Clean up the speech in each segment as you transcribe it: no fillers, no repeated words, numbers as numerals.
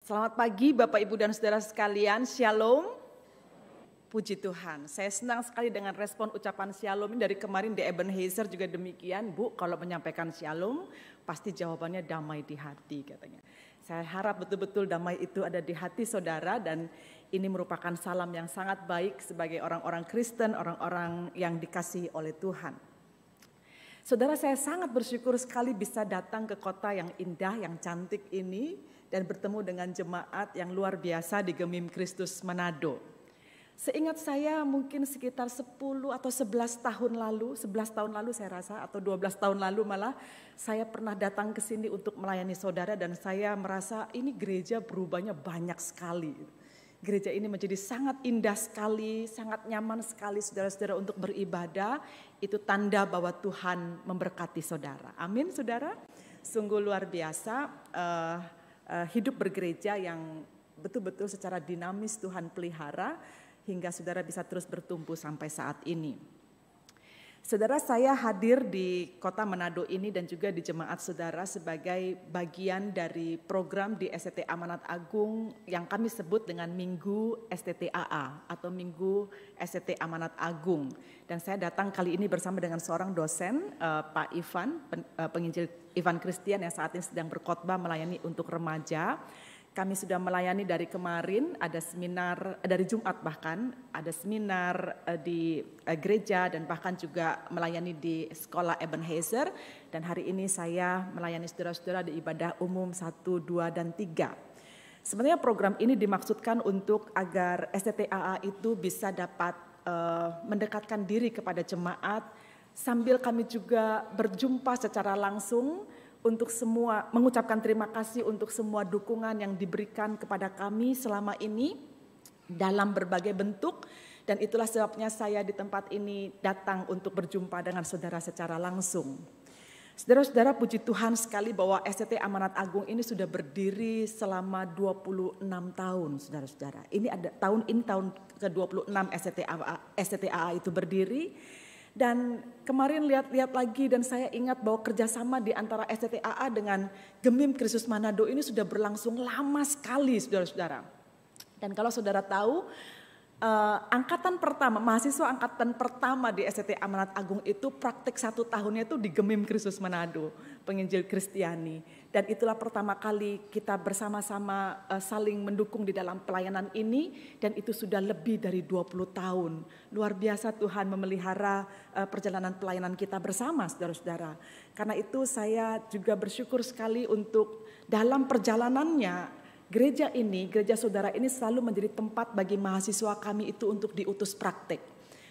Selamat pagi Bapak Ibu dan Saudara sekalian, Shalom. Puji Tuhan, saya senang sekali dengan respon ucapan Shalom dari kemarin di Ebenezer juga demikian. Bu, kalau menyampaikan Shalom pasti jawabannya damai di hati katanya. Saya harap betul-betul damai itu ada di hati saudara dan ini merupakan salam yang sangat baik sebagai orang-orang Kristen, orang-orang yang dikasihi oleh Tuhan. Saudara, saya sangat bersyukur sekali bisa datang ke kota yang indah, yang cantik ini dan bertemu dengan jemaat yang luar biasa di Gemim Kristus Manado. Seingat saya mungkin sekitar 10 atau 11 tahun lalu, 11 tahun lalu saya rasa atau 12 tahun lalu malah saya pernah datang ke sini untuk melayani saudara dan saya merasa ini gereja berubahnya banyak sekali. Gereja ini menjadi sangat indah sekali, sangat nyaman sekali saudara-saudara untuk beribadah. Itu tanda bahwa Tuhan memberkati saudara. Amin saudara. Sungguh luar biasa hidup bergereja yang betul-betul secara dinamis Tuhan pelihara hingga saudara bisa terus bertumbuh sampai saat ini. Saudara, saya hadir di kota Manado ini dan juga di jemaat saudara sebagai bagian dari program di STT Amanat Agung yang kami sebut dengan Minggu STTAA atau Minggu STT Amanat Agung. Dan saya datang kali ini bersama dengan seorang dosen, Pak Ivan, penginjil Ivan Christian yang saat ini sedang berkhotbah melayani untuk remaja. Kami sudah melayani dari kemarin, ada seminar dari Jumat bahkan, ada seminar di gereja dan bahkan juga melayani di sekolah Ebenezer. Dan hari ini saya melayani saudara-saudara di ibadah umum 1, 2, dan 3. Sebenarnya program ini dimaksudkan untuk agar STTAA itu bisa dapat mendekatkan diri kepada jemaat, sambil kami juga berjumpa secara langsung, untuk semua mengucapkan terima kasih untuk semua dukungan yang diberikan kepada kami selama ini dalam berbagai bentuk dan itulah sebabnya saya di tempat ini datang untuk berjumpa dengan saudara secara langsung. Saudara-saudara, puji Tuhan sekali bahwa STT Amanat Agung ini sudah berdiri selama 26 tahun, saudara-saudara. Tahun ke-26 STTAA itu berdiri. Dan kemarin lihat-lihat lagi dan saya ingat bahwa kerjasama di antara STTAA dengan Gemim Kristus Manado ini sudah berlangsung lama sekali saudara-saudara. Dan kalau saudara tahu mahasiswa angkatan pertama di STT Amanat Agung itu praktik 1 tahunnya itu di Gemim Kristus Manado, penginjil Kristiani. Dan itulah pertama kali kita bersama-sama saling mendukung di dalam pelayanan ini dan itu sudah lebih dari 20 tahun. Luar biasa Tuhan memelihara perjalanan pelayanan kita bersama saudara-saudara. Karena itu saya juga bersyukur sekali untuk dalam perjalanannya gereja ini, gereja saudara ini selalu menjadi tempat bagi mahasiswa kami itu untuk diutus praktek,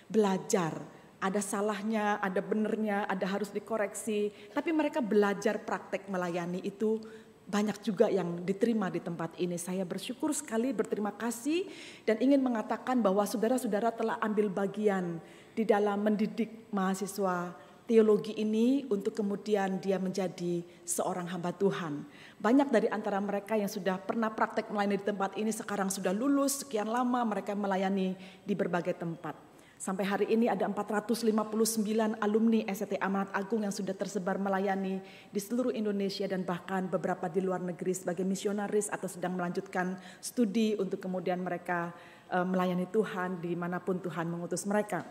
belajar. Ada salahnya, ada benernya, ada harus dikoreksi. Tapi mereka belajar praktek melayani itu banyak juga yang diterima di tempat ini. Saya bersyukur sekali, berterima kasih dan ingin mengatakan bahwa saudara-saudara telah ambil bagian di dalam mendidik mahasiswa teologi ini untuk kemudian dia menjadi seorang hamba Tuhan. Banyak dari antara mereka yang sudah pernah praktek melayani di tempat ini sekarang sudah lulus, sekian lama mereka melayani di berbagai tempat. Sampai hari ini ada 459 alumni STT Amanat Agung yang sudah tersebar melayani di seluruh Indonesia dan bahkan beberapa di luar negeri sebagai misionaris atau sedang melanjutkan studi untuk kemudian mereka melayani Tuhan dimanapun Tuhan mengutus mereka.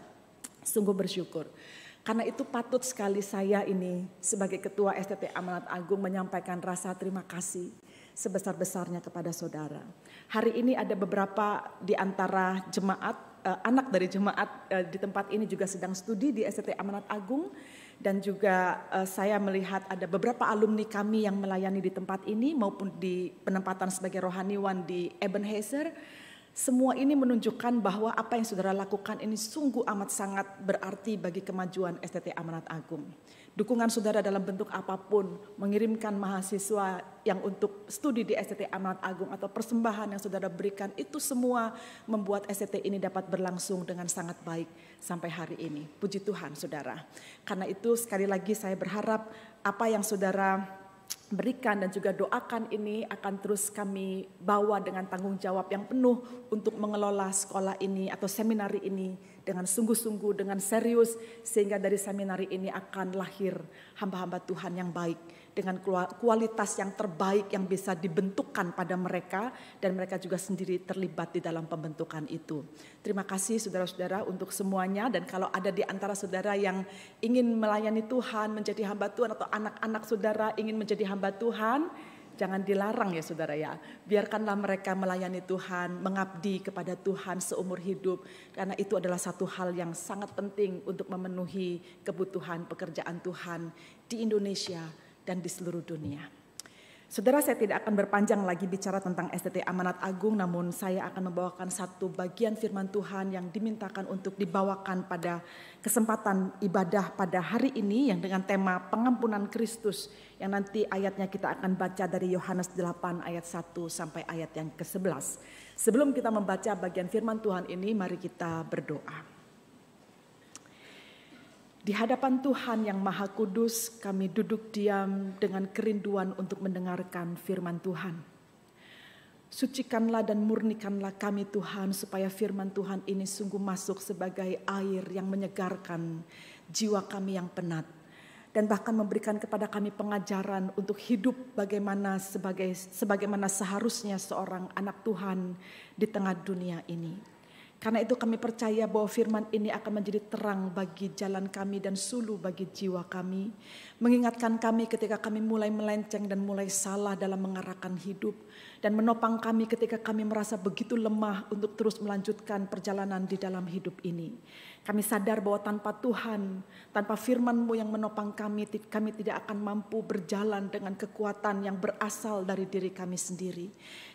Sungguh bersyukur. Karena itu patut sekali saya ini sebagai ketua STT Amanat Agung menyampaikan rasa terima kasih sebesar-besarnya kepada saudara. Hari ini ada beberapa di antara jemaat, anak dari jemaat di tempat ini juga sedang studi di STT Amanat Agung. Dan juga saya melihat ada beberapa alumni kami yang melayani di tempat ini maupun di penempatan sebagai rohaniwan di Ebenezer. Semua ini menunjukkan bahwa apa yang saudara lakukan ini sungguh amat sangat berarti bagi kemajuan STT Amanat Agung. Dukungan saudara dalam bentuk apapun, mengirimkan mahasiswa yang untuk studi di STT Amanat Agung atau persembahan yang saudara berikan, itu semua membuat STT ini dapat berlangsung dengan sangat baik sampai hari ini. Puji Tuhan saudara. Karena itu sekali lagi saya berharap apa yang saudara berikan dan juga doakan ini akan terus kami bawa dengan tanggung jawab yang penuh untuk mengelola sekolah ini atau seminari ini dengan sungguh-sungguh, dengan serius, sehingga dari seminari ini akan lahir hamba-hamba Tuhan yang baik dengan kualitas yang terbaik yang bisa dibentukkan pada mereka dan mereka juga sendiri terlibat di dalam pembentukan itu. Terima kasih saudara-saudara untuk semuanya, dan kalau ada di antara saudara yang ingin melayani Tuhan, menjadi hamba Tuhan, atau anak-anak saudara ingin menjadi hamba Tuhan, jangan dilarang ya saudara ya. Biarkanlah mereka melayani Tuhan, mengabdi kepada Tuhan seumur hidup. Karena itu adalah satu hal yang sangat penting untuk memenuhi kebutuhan pekerjaan Tuhan di Indonesia dan di seluruh dunia. Saudara, saya tidak akan berpanjang lagi bicara tentang STT Amanat Agung, namun saya akan membawakan satu bagian firman Tuhan yang dimintakan untuk dibawakan pada kesempatan ibadah pada hari ini yang dengan tema pengampunan Kristus, yang nanti ayatnya kita akan baca dari Yohanes 8 ayat 1 sampai ayat yang ke-11. Sebelum kita membaca bagian firman Tuhan ini, mari kita berdoa. Di hadapan Tuhan yang Maha Kudus, kami duduk diam dengan kerinduan untuk mendengarkan firman Tuhan. Sucikanlah dan murnikanlah kami Tuhan, supaya firman Tuhan ini sungguh masuk sebagai air yang menyegarkan jiwa kami yang penat. Dan bahkan memberikan kepada kami pengajaran untuk hidup sebagaimana seharusnya seorang anak Tuhan di tengah dunia ini. Karena itu kami percaya bahwa firman ini akan menjadi terang bagi jalan kami dan suluh bagi jiwa kami. Mengingatkan kami ketika kami mulai melenceng dan mulai salah dalam mengarahkan hidup. Dan menopang kami ketika kami merasa begitu lemah untuk terus melanjutkan perjalanan di dalam hidup ini. Kami sadar bahwa tanpa Tuhan, tanpa firman-Mu yang menopang kami tidak akan mampu berjalan dengan kekuatan yang berasal dari diri kami sendiri.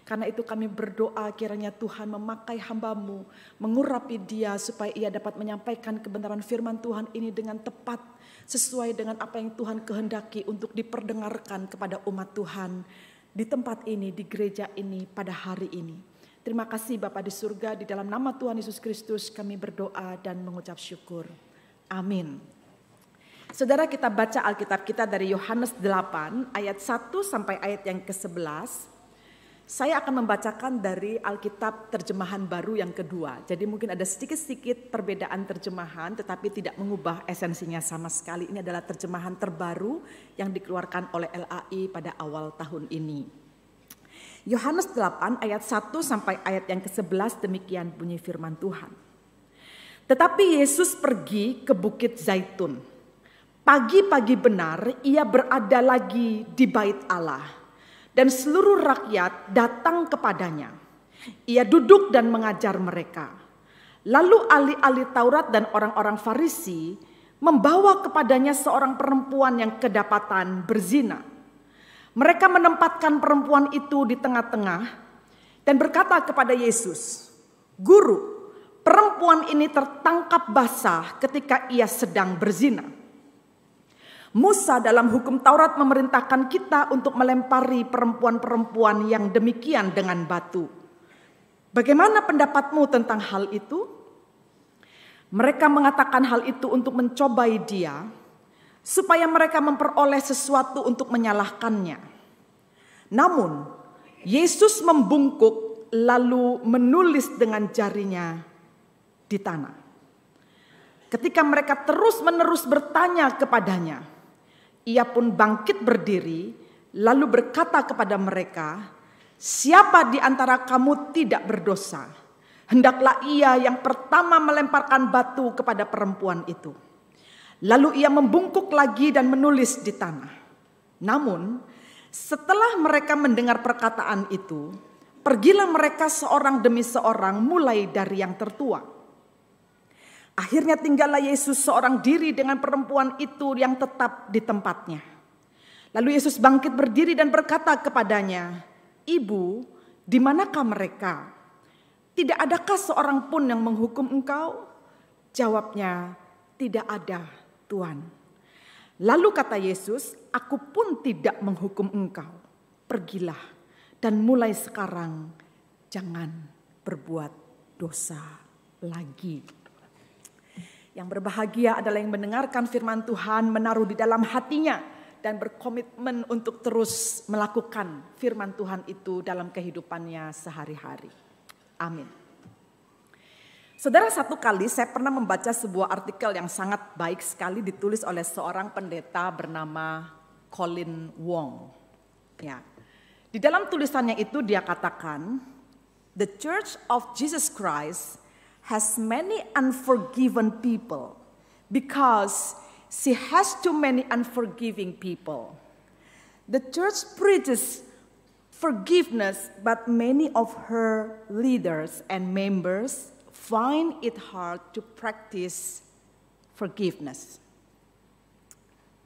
Karena itu kami berdoa kiranya Tuhan memakai hamba-Mu, mengurapi dia supaya ia dapat menyampaikan kebenaran firman Tuhan ini dengan tepat, sesuai dengan apa yang Tuhan kehendaki untuk diperdengarkan kepada umat Tuhan di tempat ini, di gereja ini pada hari ini. Terima kasih Bapa di surga, di dalam nama Tuhan Yesus Kristus kami berdoa dan mengucap syukur. Amin. Saudara, kita baca Alkitab kita dari Yohanes 8 ayat 1 sampai ayat yang ke-11. Saya akan membacakan dari Alkitab terjemahan baru yang kedua. Jadi mungkin ada sedikit-sedikit perbedaan terjemahan tetapi tidak mengubah esensinya sama sekali. Ini adalah terjemahan terbaru yang dikeluarkan oleh LAI pada awal tahun ini. Yohanes 8 ayat 1 sampai ayat yang ke-11 demikian bunyi firman Tuhan. Tetapi Yesus pergi ke Bukit Zaitun. Pagi-pagi benar ia berada lagi di bait Allah. Dan seluruh rakyat datang kepadanya. Ia duduk dan mengajar mereka. Lalu ahli-ahli Taurat dan orang-orang Farisi membawa kepadanya seorang perempuan yang kedapatan berzina. Mereka menempatkan perempuan itu di tengah-tengah dan berkata kepada Yesus, "Guru, perempuan ini tertangkap basah ketika ia sedang berzina. Musa dalam hukum Taurat memerintahkan kita untuk melempari perempuan-perempuan yang demikian dengan batu. Bagaimana pendapatmu tentang hal itu?" Mereka mengatakan hal itu untuk mencobai dia, supaya mereka memperoleh sesuatu untuk menyalahkannya. Namun, Yesus membungkuk lalu menulis dengan jarinya di tanah. Ketika mereka terus-menerus bertanya kepadanya, ia pun bangkit berdiri, lalu berkata kepada mereka, "Siapa di antara kamu tidak berdosa? Hendaklah ia yang pertama melemparkan batu kepada perempuan itu." Lalu ia membungkuk lagi dan menulis di tanah. Namun, setelah mereka mendengar perkataan itu, pergilah mereka seorang demi seorang mulai dari yang tertua. Akhirnya tinggallah Yesus seorang diri dengan perempuan itu yang tetap di tempatnya. Lalu Yesus bangkit berdiri dan berkata kepadanya, "Ibu, di manakah mereka? Tidak adakah seorang pun yang menghukum engkau?" Jawabnya, "Tidak ada, Tuhan." Lalu kata Yesus, "Aku pun tidak menghukum engkau. Pergilah dan mulai sekarang jangan berbuat dosa lagi." Yang berbahagia adalah yang mendengarkan firman Tuhan, menaruh di dalam hatinya, dan berkomitmen untuk terus melakukan firman Tuhan itu dalam kehidupannya sehari-hari. Amin. Saudara, satu kali saya pernah membaca sebuah artikel yang sangat baik sekali ditulis oleh seorang pendeta bernama Colin Wong. Ya. Di dalam tulisannya itu dia katakan, "The Church of Jesus Christ has many unforgiven people because she has too many unforgiving people. The church preaches forgiveness, but many of her leaders and members find it hard to practice forgiveness."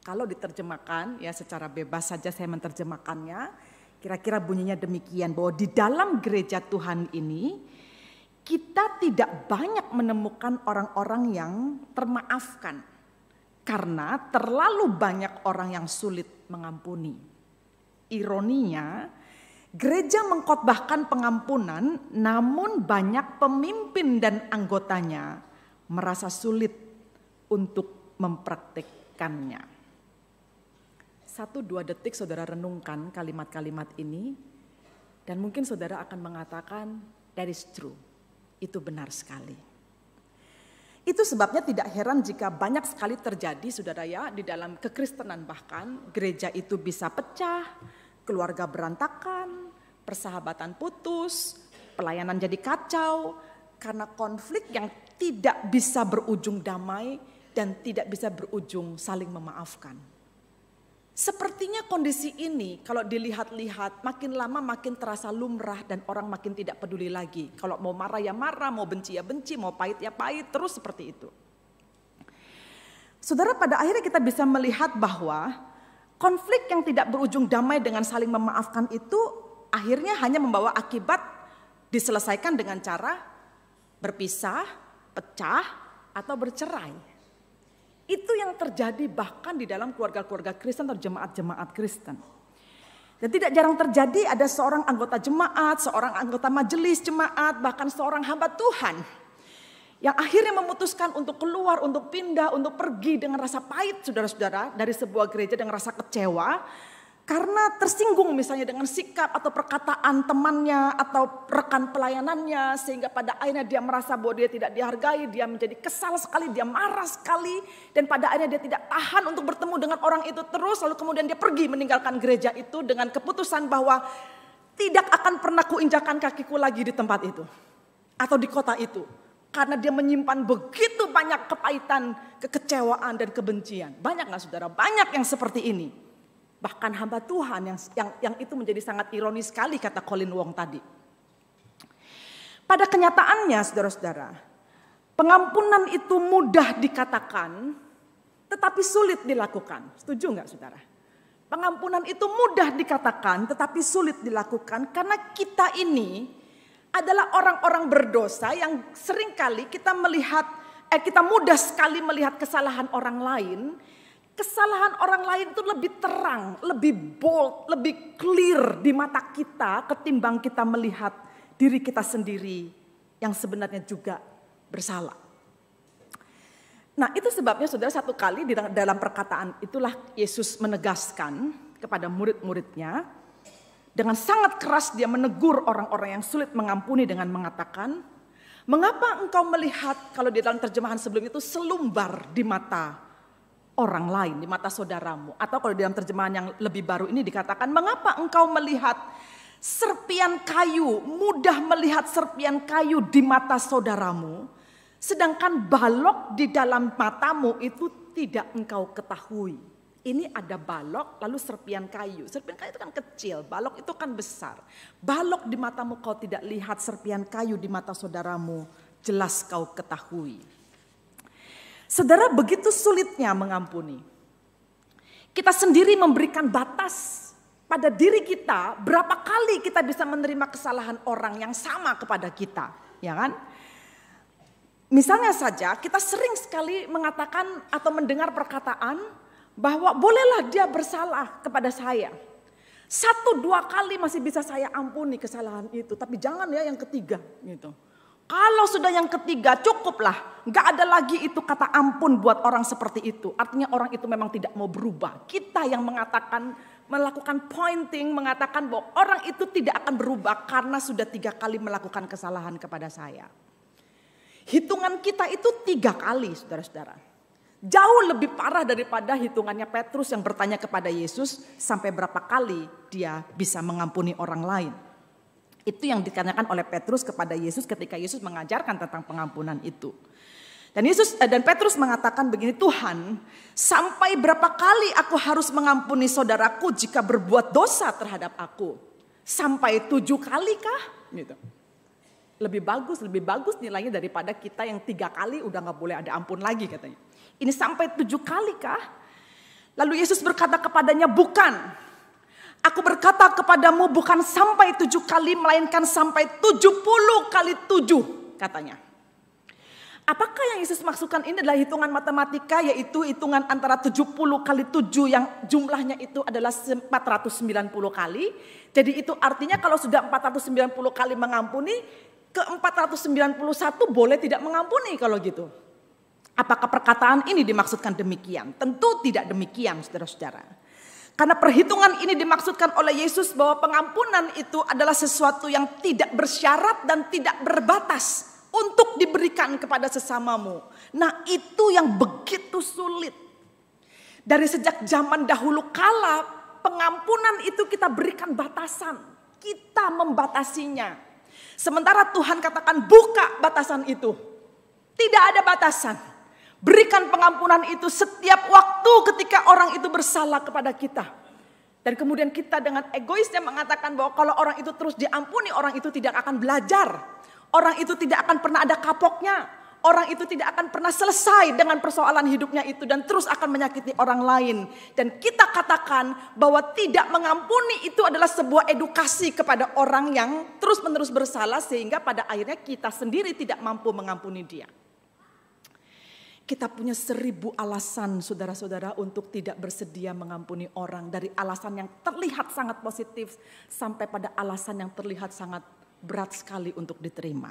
Kalau diterjemahkan, ya secara bebas saja saya menerjemahkannya, kira-kira bunyinya demikian, bahwa di dalam gereja Tuhan ini, kita tidak banyak menemukan orang-orang yang termaafkan. Karena terlalu banyak orang yang sulit mengampuni. Ironinya, gereja mengkhotbahkan pengampunan, namun banyak pemimpin dan anggotanya merasa sulit untuk mempraktikkannya. 1-2 detik saudara renungkan kalimat-kalimat ini, dan mungkin saudara akan mengatakan, that is true, itu benar sekali. Itu sebabnya tidak heran jika banyak sekali terjadi, saudara ya, di dalam kekristenan bahkan gereja itu bisa pecah, keluarga berantakan, persahabatan putus, pelayanan jadi kacau, karena konflik yang tidak bisa berujung damai dan tidak bisa berujung saling memaafkan. Sepertinya kondisi ini kalau dilihat-lihat makin lama makin terasa lumrah dan orang makin tidak peduli lagi. Kalau mau marah ya marah, mau benci ya benci, mau pahit ya pahit, terus seperti itu. Saudara, pada akhirnya kita bisa melihat bahwa konflik yang tidak berujung damai dengan saling memaafkan itu akhirnya hanya membawa akibat diselesaikan dengan cara berpisah, pecah, atau bercerai. Itu yang terjadi bahkan di dalam keluarga-keluarga Kristen atau jemaat-jemaat Kristen. Dan tidak jarang terjadi ada seorang anggota jemaat, seorang anggota majelis jemaat, bahkan seorang hamba Tuhan yang akhirnya memutuskan untuk keluar, untuk pindah, untuk pergi dengan rasa pahit, saudara-saudara, dari sebuah gereja dengan rasa kecewa. Karena tersinggung misalnya dengan sikap atau perkataan temannya atau rekan pelayanannya, sehingga pada akhirnya dia merasa bahwa dia tidak dihargai, dia menjadi kesal sekali, dia marah sekali, dan pada akhirnya dia tidak tahan untuk bertemu dengan orang itu terus, lalu kemudian dia pergi meninggalkan gereja itu dengan keputusan bahwa tidak akan pernah kuinjakan kakiku lagi di tempat itu atau di kota itu, karena dia menyimpan begitu banyak kepahitan, kekecewaan dan kebencian. Banyak nggak saudara? Banyak yang seperti ini. Bahkan hamba Tuhan yang itu menjadi sangat ironis sekali, kata Colin Wong tadi. Pada kenyataannya saudara-saudara, pengampunan itu mudah dikatakan tetapi sulit dilakukan. Setuju nggak saudara? Pengampunan itu mudah dikatakan tetapi sulit dilakukan karena kita ini adalah orang-orang berdosa yang seringkali kita mudah sekali melihat kesalahan orang lain. Kesalahan orang lain itu lebih terang, lebih bold, lebih clear di mata kita ketimbang kita melihat diri kita sendiri yang sebenarnya juga bersalah. Nah, itu sebabnya saudara, satu kali di dalam perkataan itulah Yesus menegaskan kepada murid-muridnya, dengan sangat keras dia menegur orang-orang yang sulit mengampuni dengan mengatakan, "Mengapa engkau melihat," kalau di dalam terjemahan sebelum itu, "selumbar di mata orang lain, di mata saudaramu." Atau kalau dalam terjemahan yang lebih baru ini dikatakan, "Mengapa engkau melihat serpian kayu, mudah melihat serpian kayu di mata saudaramu, sedangkan balok di dalam matamu itu tidak engkau ketahui." Ini ada balok lalu serpian kayu. Serpian kayu itu kan kecil, balok itu kan besar. Balok di matamu kau tidak lihat, serpian kayu di mata saudaramu jelas kau ketahui. Saudara, begitu sulitnya mengampuni. Kita sendiri memberikan batas pada diri kita, berapa kali kita bisa menerima kesalahan orang yang sama kepada kita, ya kan? Misalnya saja kita sering sekali mengatakan atau mendengar perkataan bahwa bolehlah dia bersalah kepada saya. 1-2 kali masih bisa saya ampuni kesalahan itu, tapi jangan ya yang ketiga gitu. Kalau sudah yang ketiga cukuplah. Gak ada lagi itu kata ampun buat orang seperti itu. Artinya orang itu memang tidak mau berubah. Kita yang melakukan pointing, mengatakan bahwa orang itu tidak akan berubah karena sudah 3 kali melakukan kesalahan kepada saya. Hitungan kita itu 3 kali, saudara-saudara. Jauh lebih parah daripada hitungannya Petrus yang bertanya kepada Yesus sampai berapa kali dia bisa mengampuni orang lain. Itu yang ditanyakan oleh Petrus kepada Yesus ketika Yesus mengajarkan tentang pengampunan itu. Dan Petrus mengatakan begini, Tuhan, sampai berapa kali aku harus mengampuni saudaraku jika berbuat dosa terhadap aku? Sampai 7 kali kah? Gitu. Lebih bagus nilainya daripada kita yang 3 kali udah gak boleh ada ampun lagi katanya. Ini sampai 7 kali kah? Lalu Yesus berkata kepadanya, bukan. Aku berkata kepadamu bukan sampai 7 kali, melainkan sampai 70 kali 7 katanya. Apakah yang Yesus maksudkan ini adalah hitungan matematika, yaitu hitungan antara 70 kali 7 yang jumlahnya itu adalah 490 kali. Jadi itu artinya kalau sudah 490 kali mengampuni, ke 491 boleh tidak mengampuni kalau gitu. Apakah perkataan ini dimaksudkan demikian? Tentu tidak demikian, saudara-saudara. Karena perhitungan ini dimaksudkan oleh Yesus bahwa pengampunan itu adalah sesuatu yang tidak bersyarat dan tidak berbatas untuk diberikan kepada sesamamu. Nah, itu yang begitu sulit. Dari sejak zaman dahulu kala, pengampunan itu kita berikan batasan. Kita membatasinya. Sementara Tuhan katakan buka batasan itu. Tidak ada batasan. Berikan pengampunan itu setiap waktu ketika orang itu bersalah kepada kita. Dan kemudian kita dengan egoisnya mengatakan bahwa kalau orang itu terus diampuni, orang itu tidak akan belajar. Orang itu tidak akan pernah ada kapoknya. Orang itu tidak akan pernah selesai dengan persoalan hidupnya itu dan terus akan menyakiti orang lain. Dan kita katakan bahwa tidak mengampuni itu adalah sebuah edukasi kepada orang yang terus-menerus bersalah sehingga pada akhirnya kita sendiri tidak mampu mengampuni dia. Kita punya 1000 alasan saudara-saudara untuk tidak bersedia mengampuni orang. Dari alasan yang terlihat sangat positif sampai pada alasan yang terlihat sangat berat sekali untuk diterima.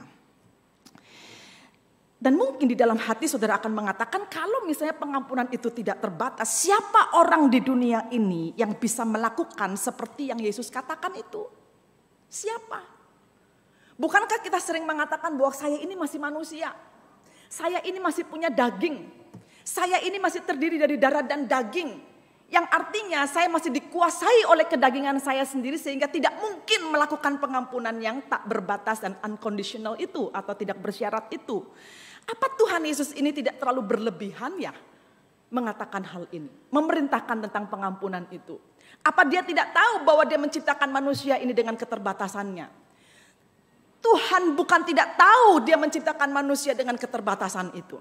Dan mungkin di dalam hati saudara akan mengatakan kalau misalnya pengampunan itu tidak terbatas. Siapa orang di dunia ini yang bisa melakukan seperti yang Yesus katakan itu? Siapa? Bukankah kita sering mengatakan bahwa saya ini masih manusia? Saya ini masih punya daging. Saya ini masih terdiri dari darah dan daging. Yang artinya saya masih dikuasai oleh kedagingan saya sendiri sehingga tidak mungkin melakukan pengampunan yang tak berbatas dan unconditional itu atau tidak bersyarat itu. Apa Tuhan Yesus ini tidak terlalu berlebihan ya mengatakan hal ini? Memerintahkan tentang pengampunan itu. Apa dia tidak tahu bahwa dia menciptakan manusia ini dengan keterbatasannya? Tuhan bukan tidak tahu dia menciptakan manusia dengan keterbatasan itu.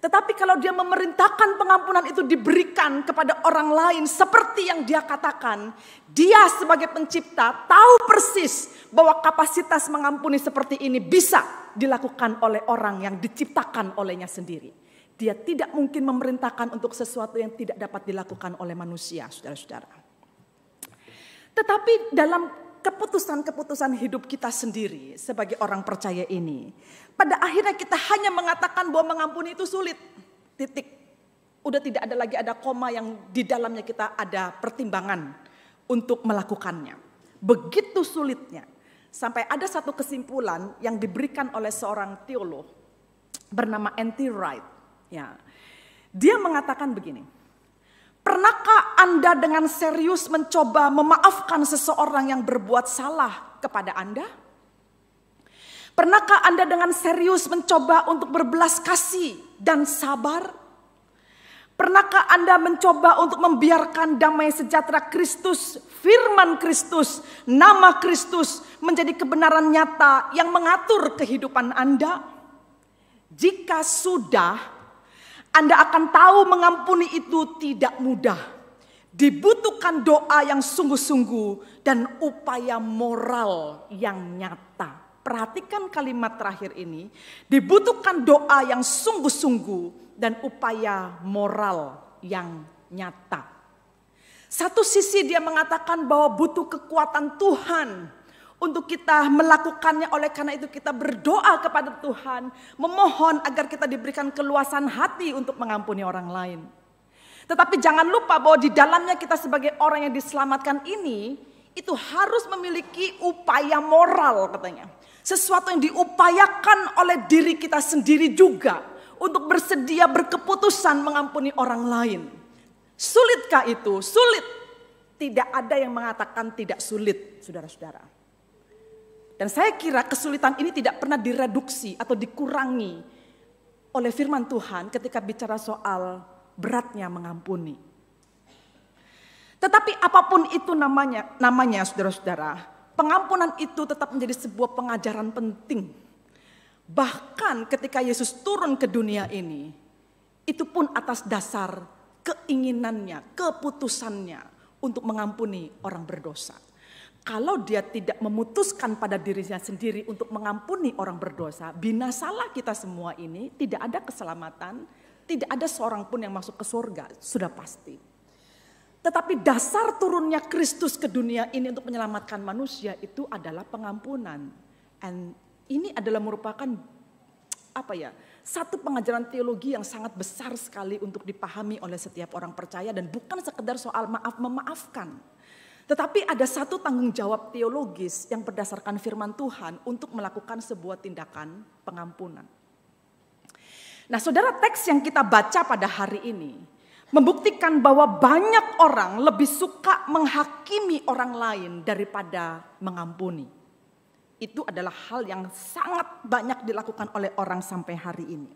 Tetapi kalau dia memerintahkan pengampunan itu diberikan kepada orang lain seperti yang dia katakan. Dia sebagai pencipta tahu persis bahwa kapasitas mengampuni seperti ini bisa dilakukan oleh orang yang diciptakan olehnya sendiri. Dia tidak mungkin memerintahkan untuk sesuatu yang tidak dapat dilakukan oleh manusia, saudara-saudara. Tetapi dalam keputusan-keputusan hidup kita sendiri sebagai orang percaya ini. Pada akhirnya kita hanya mengatakan bahwa mengampuni itu sulit. Titik. Udah tidak ada lagi ada koma yang di dalamnya kita ada pertimbangan untuk melakukannya. Begitu sulitnya. Sampai ada satu kesimpulan yang diberikan oleh seorang teolog bernama N.T. Wright. Ya. Dia mengatakan begini. Pernahkah Anda dengan serius mencoba memaafkan seseorang yang berbuat salah kepada Anda? Pernahkah Anda dengan serius mencoba untuk berbelas kasih dan sabar? Pernahkah Anda mencoba untuk membiarkan damai sejahtera Kristus, firman Kristus, nama Kristus menjadi kebenaran nyata yang mengatur kehidupan Anda? Jika sudah, Anda akan tahu mengampuni itu tidak mudah. Dibutuhkan doa yang sungguh-sungguh dan upaya moral yang nyata. Perhatikan kalimat terakhir ini. Dibutuhkan doa yang sungguh-sungguh dan upaya moral yang nyata. Satu sisi dia mengatakan bahwa butuh kekuatan Tuhan untuk kita melakukannya. Oleh karena itu kita berdoa kepada Tuhan, memohon agar kita diberikan keluasan hati untuk mengampuni orang lain. Tetapi jangan lupa bahwa di dalamnya kita sebagai orang yang diselamatkan ini, itu harus memiliki upaya moral katanya. Sesuatu yang diupayakan oleh diri kita sendiri juga untuk bersedia berkeputusan mengampuni orang lain. Sulitkah itu? Sulit. Tidak ada yang mengatakan tidak sulit, saudara-saudara. Dan saya kira kesulitan ini tidak pernah direduksi atau dikurangi oleh firman Tuhan ketika bicara soal beratnya mengampuni. Tetapi apapun itu namanya saudara-saudara, pengampunan itu tetap menjadi sebuah pengajaran penting. Bahkan ketika Yesus turun ke dunia ini, itu pun atas dasar keinginannya, keputusannya untuk mengampuni orang berdosa. Kalau dia tidak memutuskan pada dirinya sendiri untuk mengampuni orang berdosa, binasalah kita semua ini, tidak ada keselamatan, tidak ada seorang pun yang masuk ke surga, sudah pasti. Tetapi dasar turunnya Kristus ke dunia ini untuk menyelamatkan manusia itu adalah pengampunan. And ini adalah merupakan satu pengajaran teologi yang sangat besar sekali untuk dipahami oleh setiap orang percaya, dan bukan sekedar soal maaf memaafkan. Tetapi ada satu tanggung jawab teologis yang berdasarkan firman Tuhan untuk melakukan sebuah tindakan pengampunan. Nah, saudara, teks yang kita baca pada hari ini membuktikan bahwa banyak orang lebih suka menghakimi orang lain daripada mengampuni. Itu adalah hal yang sangat banyak dilakukan oleh orang sampai hari ini.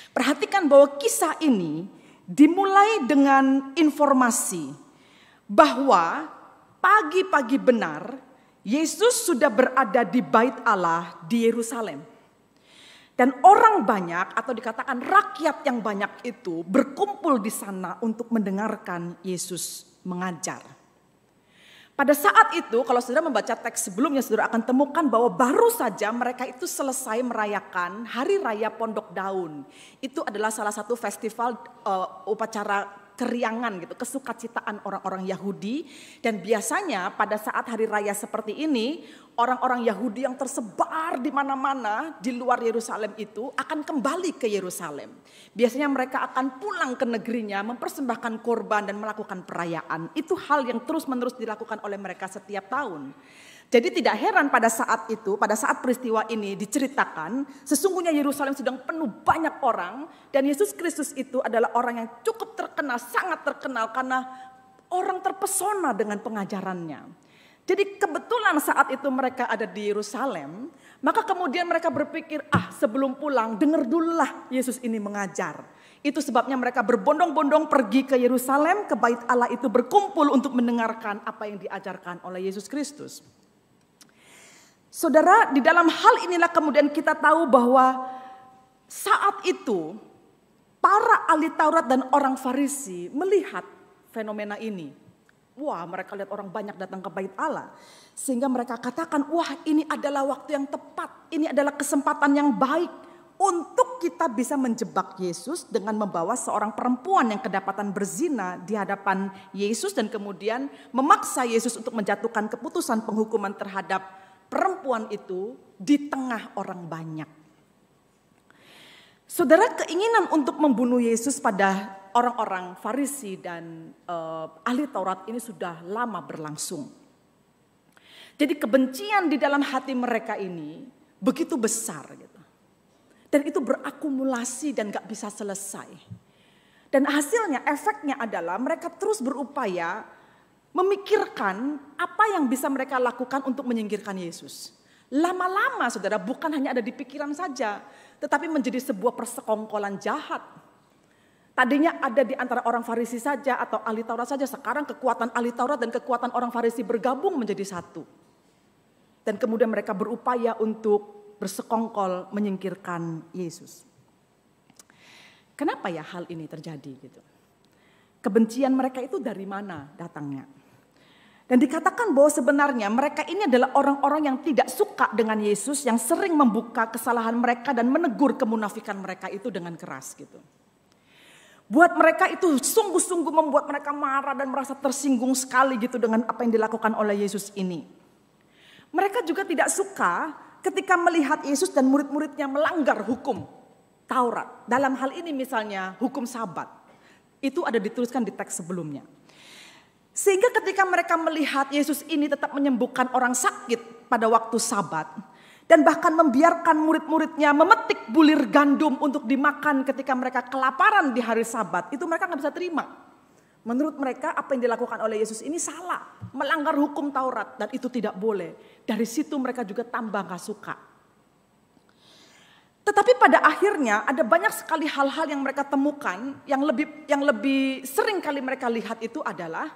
Perhatikan bahwa kisah ini dimulai dengan informasi bahwa pagi-pagi benar Yesus sudah berada di Bait Allah di Yerusalem. Dan orang banyak atau dikatakan rakyat yang banyak itu berkumpul di sana untuk mendengarkan Yesus mengajar. Pada saat itu kalau saudara membaca teks sebelumnya, saudara akan temukan bahwa baru saja mereka itu selesai merayakan Hari Raya Pondok Daun. Itu adalah salah satu festival upacara keriangan gitu, kesukacitaan orang-orang Yahudi. Dan biasanya pada saat hari raya seperti ini, orang-orang Yahudi yang tersebar di mana-mana di luar Yerusalem itu akan kembali ke Yerusalem. Biasanya mereka akan pulang ke negerinya, mempersembahkan korban dan melakukan perayaan. Itu hal yang terus-menerus dilakukan oleh mereka setiap tahun. Jadi tidak heran pada saat itu, pada saat peristiwa ini diceritakan, sesungguhnya Yerusalem sedang penuh banyak orang, dan Yesus Kristus itu adalah orang yang cukup terkenal, sangat terkenal karena orang terpesona dengan pengajarannya. Jadi kebetulan saat itu mereka ada di Yerusalem, maka kemudian mereka berpikir, sebelum pulang dengar dululah Yesus ini mengajar. Itu sebabnya mereka berbondong-bondong pergi ke Yerusalem, ke Bait Allah itu berkumpul untuk mendengarkan apa yang diajarkan oleh Yesus Kristus. Saudara, di dalam hal inilah kemudian kita tahu bahwa saat itu para ahli Taurat dan orang Farisi melihat fenomena ini. Wah, mereka lihat orang banyak datang ke Bait Allah. Sehingga mereka katakan, wah, ini adalah waktu yang tepat. Ini adalah kesempatan yang baik untuk kita bisa menjebak Yesus dengan membawa seorang perempuan yang kedapatan berzina di hadapan Yesus dan kemudian memaksa Yesus untuk menjatuhkan keputusan penghukuman terhadap perempuan itu di tengah orang banyak. Saudara, keinginan untuk membunuh Yesus pada orang-orang Farisi dan ahli Taurat ini sudah lama berlangsung. Jadi kebencian di dalam hati mereka ini begitu besar gitu. Dan itu berakumulasi dan gak bisa selesai. Dan hasilnya, efeknya adalah mereka terus berupaya memikirkan apa yang bisa mereka lakukan untuk menyingkirkan Yesus. Lama-lama saudara, bukan hanya ada di pikiran saja, tetapi menjadi sebuah persekongkolan jahat. Tadinya ada di antara orang Farisi saja atau ahli Taurat saja, sekarang kekuatan ahli Taurat dan kekuatan orang Farisi bergabung menjadi satu. Dan kemudian mereka berupaya untuk bersekongkol menyingkirkan Yesus. Kenapa ya hal ini terjadi gitu? Kebencian mereka itu dari mana datangnya? Dan dikatakan bahwa sebenarnya mereka ini adalah orang-orang yang tidak suka dengan Yesus, yang sering membuka kesalahan mereka dan menegur kemunafikan mereka itu dengan keras gitu. Buat mereka itu sungguh-sungguh membuat mereka marah dan merasa tersinggung sekali gitu dengan apa yang dilakukan oleh Yesus ini. Mereka juga tidak suka ketika melihat Yesus dan murid-muridnya melanggar hukum Taurat. Dalam hal ini misalnya hukum Sabat. Itu ada dituliskan di teks sebelumnya. Sehingga ketika mereka melihat Yesus ini tetap menyembuhkan orang sakit pada waktu Sabat. Dan bahkan membiarkan murid-muridnya memetik bulir gandum untuk dimakan ketika mereka kelaparan di hari Sabat. Itu mereka gak bisa terima. Menurut mereka apa yang dilakukan oleh Yesus ini salah. Melanggar hukum Taurat dan itu tidak boleh. Dari situ mereka juga tambah gak suka. Tetapi pada akhirnya ada banyak sekali hal-hal yang mereka temukan. Yang lebih sering kali mereka lihat itu adalah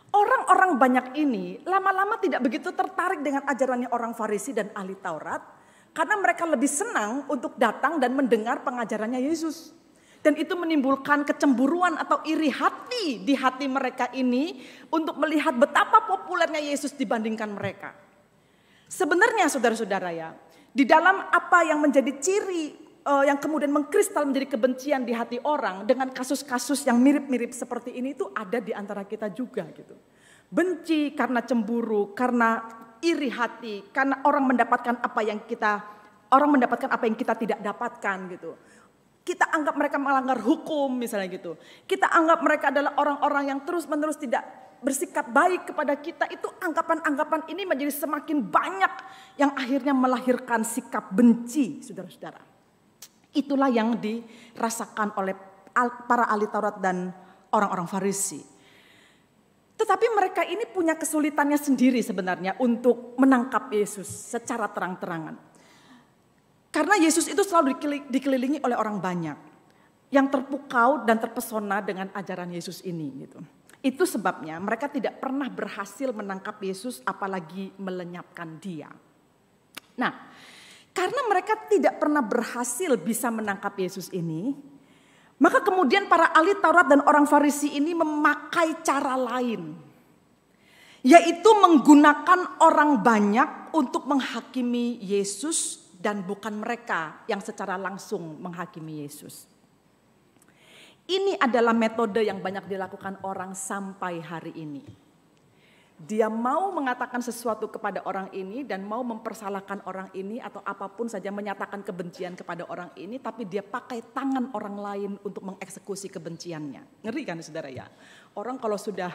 orang-orang banyak ini lama-lama tidak begitu tertarik dengan ajarannya orang Farisi dan ahli Taurat. Karena mereka lebih senang untuk datang dan mendengar pengajarannya Yesus. Dan itu menimbulkan kecemburuan atau iri hati di hati mereka ini untuk melihat betapa populernya Yesus dibandingkan mereka. Sebenarnya saudara-saudara ya, di dalam apa yang menjadi ciri yang kemudian mengkristal menjadi kebencian di hati orang dengan kasus-kasus yang mirip-mirip seperti ini itu ada di antara kita juga gitu. Benci karena cemburu, karena iri hati, karena orang mendapatkan apa yang kita tidak dapatkan gitu. Kita anggap mereka melanggar hukum misalnya gitu. Kita anggap mereka adalah orang-orang yang terus-menerus tidak bersikap baik kepada kita. Itu anggapan-anggapan ini menjadi semakin banyak yang akhirnya melahirkan sikap benci, saudara-saudara. Itulah yang dirasakan oleh para ahli Taurat dan orang-orang Farisi. Tetapi mereka ini punya kesulitannya sendiri sebenarnya untuk menangkap Yesus secara terang-terangan. Karena Yesus itu selalu dikelilingi oleh orang banyak yang terpukau dan terpesona dengan ajaran Yesus ini gitu. Itu sebabnya mereka tidak pernah berhasil menangkap Yesus apalagi melenyapkan dia. Nah, karena mereka tidak pernah berhasil bisa menangkap Yesus ini, maka kemudian para ahli Taurat dan orang Farisi ini memakai cara lain. Yaitu menggunakan orang banyak untuk menghakimi Yesus dan bukan mereka yang secara langsung menghakimi Yesus. Ini adalah metode yang banyak dilakukan orang sampai hari ini. Dia mau mengatakan sesuatu kepada orang ini dan mau mempersalahkan orang ini atau apapun saja menyatakan kebencian kepada orang ini, tapi dia pakai tangan orang lain untuk mengeksekusi kebenciannya. Ngeri kan saudara ya? Orang kalau sudah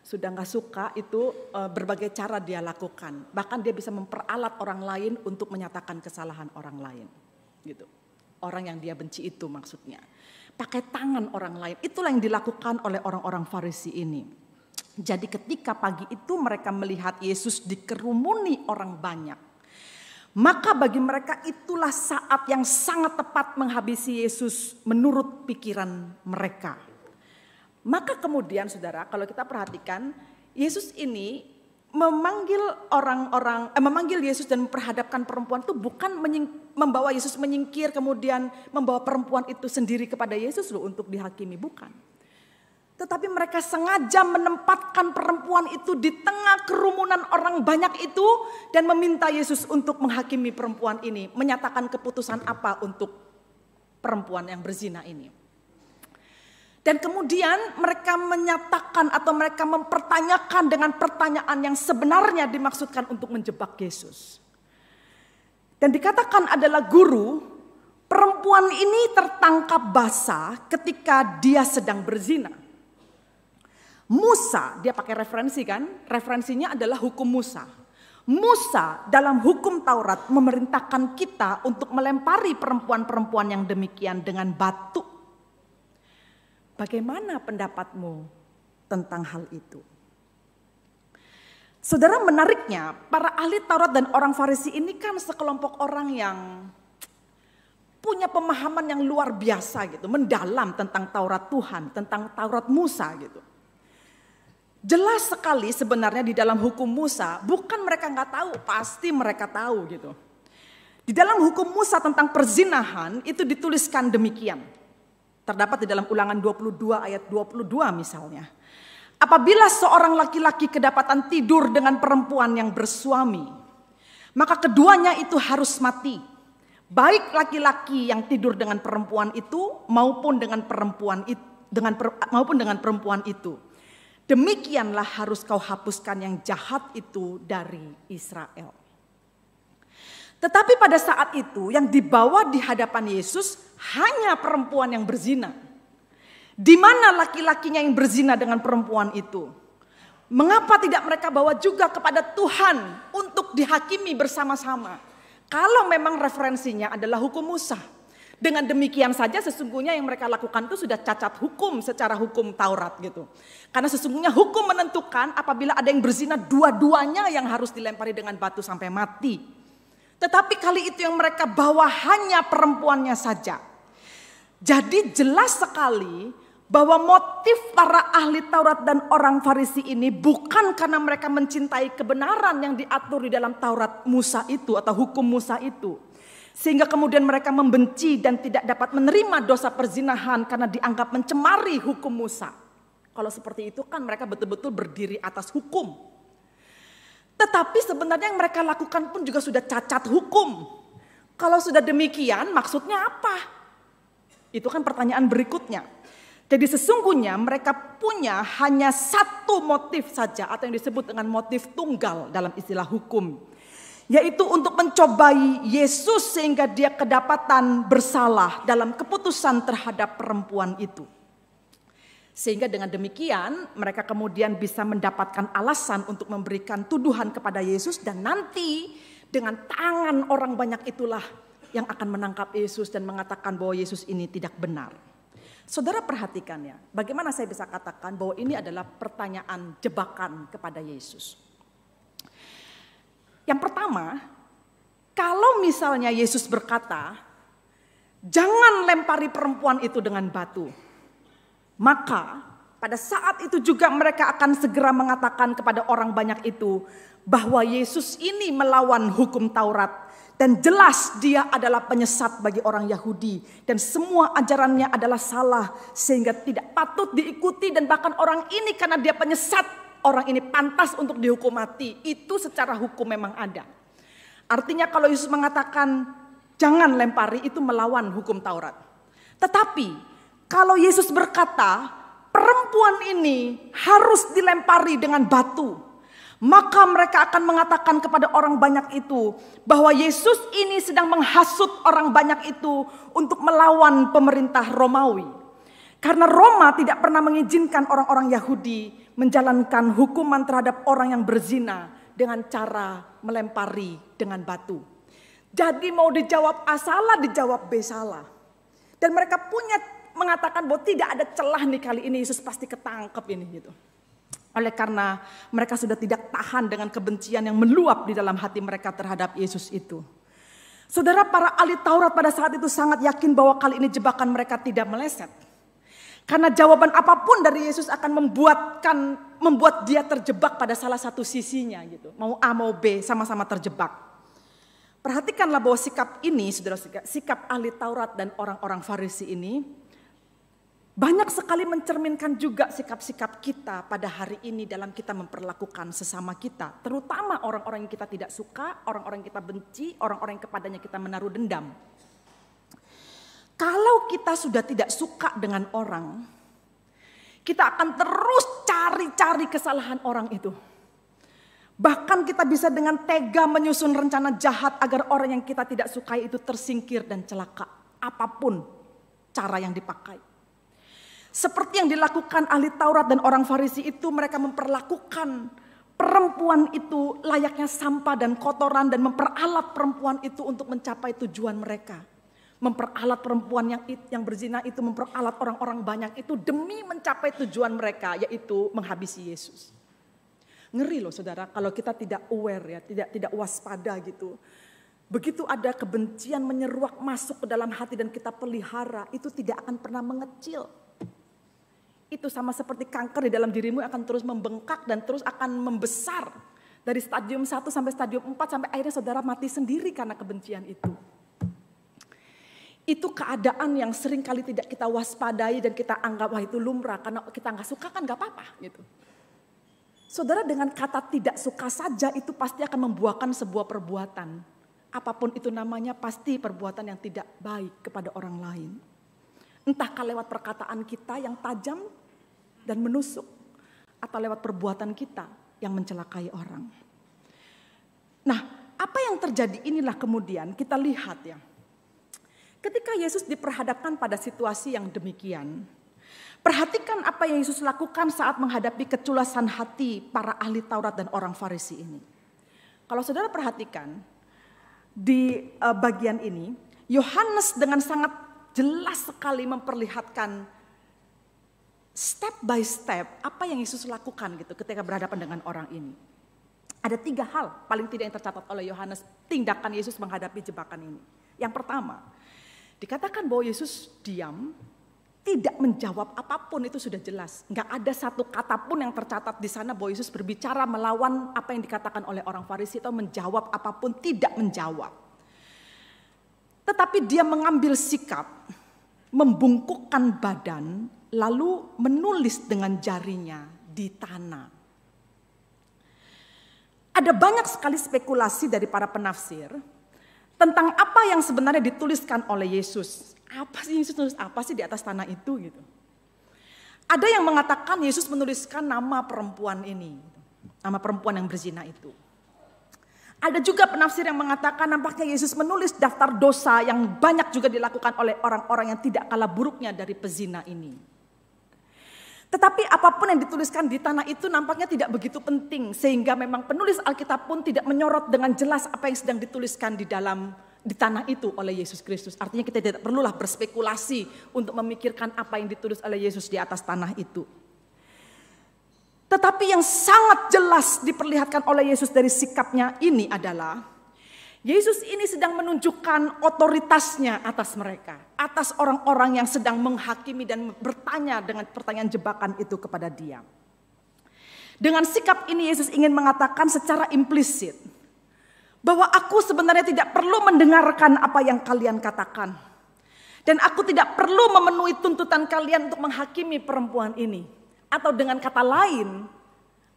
nggak suka itu berbagai cara dia lakukan. Bahkan dia bisa memperalat orang lain untuk menyatakan kesalahan orang lain. Gitu. Orang yang dia benci itu maksudnya. Pakai tangan orang lain. Itulah yang dilakukan oleh orang-orang Farisi ini. Jadi ketika pagi itu mereka melihat Yesus dikerumuni orang banyak. Maka bagi mereka itulah saat yang sangat tepat menghabisi Yesus menurut pikiran mereka. Maka kemudian saudara, kalau kita perhatikan, Yesus ini memanggil Yesus dan memperhadapkan perempuan itu bukan membawa Yesus menyingkir kemudian membawa perempuan itu sendiri kepada Yesus loh untuk dihakimi, bukan. Tetapi mereka sengaja menempatkan perempuan itu di tengah kerumunan orang banyak itu dan meminta Yesus untuk menghakimi perempuan ini, menyatakan keputusan apa untuk perempuan yang berzina ini. Dan kemudian mereka menyatakan atau mereka mempertanyakan dengan pertanyaan yang sebenarnya dimaksudkan untuk menjebak Yesus. Dan dikatakan adalah guru, perempuan ini tertangkap basah ketika dia sedang berzina. Musa, dia pakai referensi kan, referensinya adalah hukum Musa. Musa dalam hukum Taurat memerintahkan kita untuk melempari perempuan-perempuan yang demikian dengan batu. Bagaimana pendapatmu tentang hal itu? Saudara, menariknya para ahli Taurat dan orang Farisi ini kan sekelompok orang yang punya pemahaman yang luar biasa gitu, mendalam tentang Taurat Tuhan, tentang Taurat Musa gitu. Jelas sekali sebenarnya di dalam hukum Musa, bukan mereka nggak tahu, pasti mereka tahu gitu. Di dalam hukum Musa tentang perzinahan itu dituliskan demikian. Terdapat di dalam Ulangan 22 ayat 22 misalnya. Apabila seorang laki-laki kedapatan tidur dengan perempuan yang bersuami, maka keduanya itu harus mati. Baik laki-laki yang tidur dengan perempuan itu maupun dengan perempuan itu. Demikianlah harus kau hapuskan yang jahat itu dari Israel. Tetapi pada saat itu yang dibawa di hadapan Yesus hanya perempuan yang berzina. Di mana laki-lakinya yang berzina dengan perempuan itu? Mengapa tidak mereka bawa juga kepada Tuhan untuk dihakimi bersama-sama? Kalau memang referensinya adalah hukum Musa. Dengan demikian saja sesungguhnya yang mereka lakukan itu sudah cacat hukum secara hukum Taurat gitu. Karena sesungguhnya hukum menentukan apabila ada yang berzina dua-duanya yang harus dilempari dengan batu sampai mati. Tetapi kali itu yang mereka bawa hanya perempuannya saja. Jadi jelas sekali bahwa motif para ahli Taurat dan orang Farisi ini bukan karena mereka mencintai kebenaran yang diatur di dalam Taurat Musa itu atau hukum Musa itu. Sehingga kemudian mereka membenci dan tidak dapat menerima dosa perzinahan karena dianggap mencemari hukum Musa. Kalau seperti itu kan mereka betul-betul berdiri atas hukum. Tetapi sebenarnya yang mereka lakukan pun juga sudah cacat hukum. Kalau sudah demikian maksudnya apa? Itu kan pertanyaan berikutnya. Jadi sesungguhnya mereka punya hanya satu motif saja atau yang disebut dengan motif tunggal dalam istilah hukum. Yaitu untuk mencobai Yesus sehingga dia kedapatan bersalah dalam keputusan terhadap perempuan itu. Sehingga dengan demikian mereka kemudian bisa mendapatkan alasan untuk memberikan tuduhan kepada Yesus. Dan nanti dengan tangan orang banyak itulah yang akan menangkap Yesus dan mengatakan bahwa Yesus ini tidak benar. Saudara perhatikan ya, bagaimana saya bisa katakan bahwa ini adalah pertanyaan jebakan kepada Yesus. Yang pertama, kalau misalnya Yesus berkata, jangan lempari perempuan itu dengan batu. Maka pada saat itu juga mereka akan segera mengatakan kepada orang banyak itu bahwa Yesus ini melawan hukum Taurat. Dan jelas dia adalah penyesat bagi orang Yahudi. Dan semua ajarannya adalah salah sehingga tidak patut diikuti. Dan bahkan orang ini karena dia penyesat, orang ini pantas untuk dihukum mati. Itu secara hukum memang ada. Artinya kalau Yesus mengatakan jangan lempari itu melawan hukum Taurat. Tetapi kalau Yesus berkata perempuan ini harus dilempari dengan batu. Maka mereka akan mengatakan kepada orang banyak itu bahwa Yesus ini sedang menghasut orang banyak itu untuk melawan pemerintah Romawi. Karena Roma tidak pernah mengizinkan orang-orang Yahudi menjalankan hukuman terhadap orang yang berzina dengan cara melempari dengan batu. Jadi mau dijawab A salah, dijawab B salah. Dan mereka punya mengatakan bahwa tidak ada celah nih kali ini Yesus pasti ketangkep ini gitu. Oleh karena mereka sudah tidak tahan dengan kebencian yang meluap di dalam hati mereka terhadap Yesus itu. Saudara, para ahli Taurat pada saat itu sangat yakin bahwa kali ini jebakan mereka tidak meleset. Karena jawaban apapun dari Yesus akan membuat dia terjebak pada salah satu sisinya gitu. Mau A mau B sama-sama terjebak. Perhatikanlah bahwa sikap ini, saudara, sikap ahli Taurat dan orang-orang Farisi ini banyak sekali mencerminkan juga sikap-sikap kita pada hari ini dalam kita memperlakukan sesama kita. Terutama orang-orang yang kita tidak suka, orang-orang yang kita benci, orang-orang yang kepadanya kita menaruh dendam. Kalau kita sudah tidak suka dengan orang, kita akan terus cari-cari kesalahan orang itu. Bahkan kita bisa dengan tega menyusun rencana jahat agar orang yang kita tidak sukai itu tersingkir dan celaka. Apapun cara yang dipakai. Seperti yang dilakukan ahli Taurat dan orang Farisi itu, mereka memperlakukan perempuan itu layaknya sampah dan kotoran dan memperalat perempuan itu untuk mencapai tujuan mereka. Memperalat perempuan yang berzina itu, memperalat orang-orang banyak itu demi mencapai tujuan mereka, yaitu menghabisi Yesus. Ngeri loh saudara kalau kita tidak aware ya, tidak waspada gitu. Begitu ada kebencian menyeruak masuk ke dalam hati dan kita pelihara, itu tidak akan pernah mengecil. Itu sama seperti kanker di dalam dirimu akan terus membengkak dan terus akan membesar. Dari stadium 1 sampai stadium 4 sampai akhirnya saudara mati sendiri karena kebencian itu. Itu keadaan yang sering kali tidak kita waspadai dan kita anggap wah itu lumrah. Karena kita gak suka kan gak apa-apa gitu. Saudara, dengan kata tidak suka saja itu pasti akan membuahkan sebuah perbuatan. Apapun itu namanya pasti perbuatan yang tidak baik kepada orang lain. Entahkah lewat perkataan kita yang tajam dan menusuk. atau lewat perbuatan kita yang mencelakai orang. Nah, apa yang terjadi inilah kemudian kita lihat ya. Ketika Yesus diperhadapkan pada situasi yang demikian, perhatikan apa yang Yesus lakukan saat menghadapi keculasan hati para ahli Taurat dan orang Farisi ini. Kalau saudara perhatikan di bagian ini, Yohanes dengan sangat jelas sekali memperlihatkan step by step apa yang Yesus lakukan gitu ketika berhadapan dengan orang ini. Ada 3 hal paling tidak yang tercatat oleh Yohanes tindakan Yesus menghadapi jebakan ini. Yang pertama, dikatakan bahwa Yesus diam, tidak menjawab apapun, itu sudah jelas. Enggak ada satu kata pun yang tercatat di sana bahwa Yesus berbicara melawan apa yang dikatakan oleh orang Farisi atau menjawab apapun, tidak menjawab. Tetapi dia mengambil sikap, membungkukkan badan, lalu menulis dengan jarinya di tanah. Ada banyak sekali spekulasi dari para penafsir tentang apa yang sebenarnya dituliskan oleh Yesus. Apa sih Yesus tulis apa sih di atas tanah itu gitu. Ada yang mengatakan Yesus menuliskan nama perempuan ini, nama perempuan yang berzina itu. Ada juga penafsir yang mengatakan nampaknya Yesus menulis daftar dosa yang banyak juga dilakukan oleh orang-orang yang tidak kalah buruknya dari pezina ini. Tetapi apapun yang dituliskan di tanah itu nampaknya tidak begitu penting. Sehingga memang penulis Alkitab pun tidak menyorot dengan jelas apa yang sedang dituliskan di tanah itu oleh Yesus Kristus. Artinya kita tidak perlulah berspekulasi untuk memikirkan apa yang ditulis oleh Yesus di atas tanah itu. Tetapi yang sangat jelas diperlihatkan oleh Yesus dari sikapnya ini adalah Yesus ini sedang menunjukkan otoritasnya atas mereka, atas orang-orang yang sedang menghakimi dan bertanya dengan pertanyaan jebakan itu kepada dia. Dengan sikap ini Yesus ingin mengatakan secara implisit bahwa aku sebenarnya tidak perlu mendengarkan apa yang kalian katakan. Dan aku tidak perlu memenuhi tuntutan kalian untuk menghakimi perempuan ini. Atau dengan kata lain,